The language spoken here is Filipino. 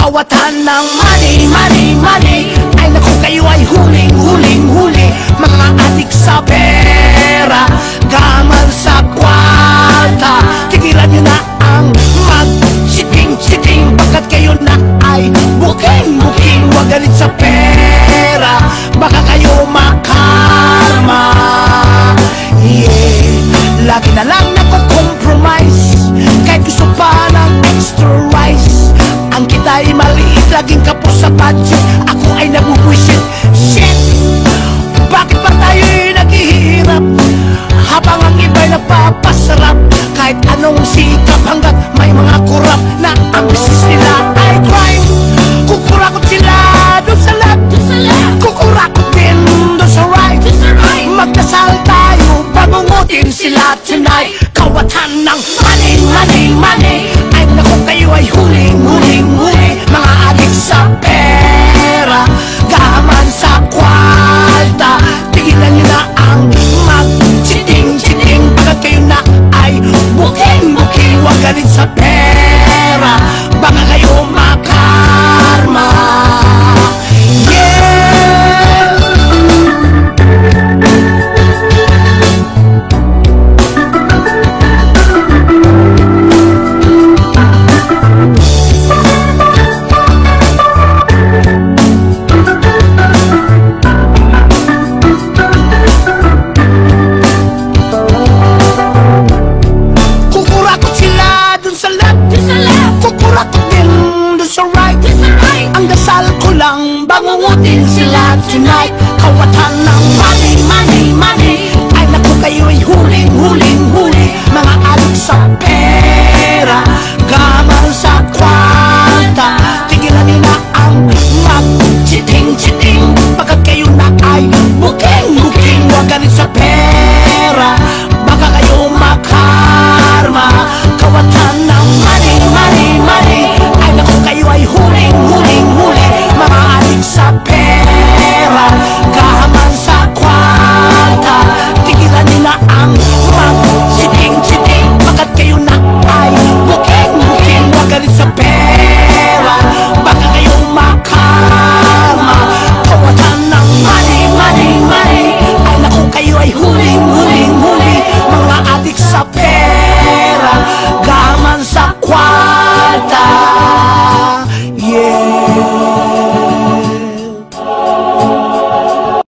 kawatan ng money, money, money. Ay naku, kayo ay huling, huling, huli. Mga adik sa pera, gamal sa kwarta. Tigilan nyo na ang mag-siting-siting, pagkat kayo na ay booking-booking. Huwag galit sa pera, baka kayo makarma. Yeah, lagi na lang nako-compromise, kahit gusto pa ng extra rice. Ang kita'y maliit, laging kapos sa budget. Ako ay nabubwisit. Shit! Bakit pa tayo'y naghihirap habang ang iba'y nagpapasarap? Kahit anong sikap hanggat may mga kurap na ang business nila ay crime. Kukurakot sila doon sa left, kukurakot din doon sa right. Magdasal tayo, bangungutin sila tonight. Kawatan ng money, money, money.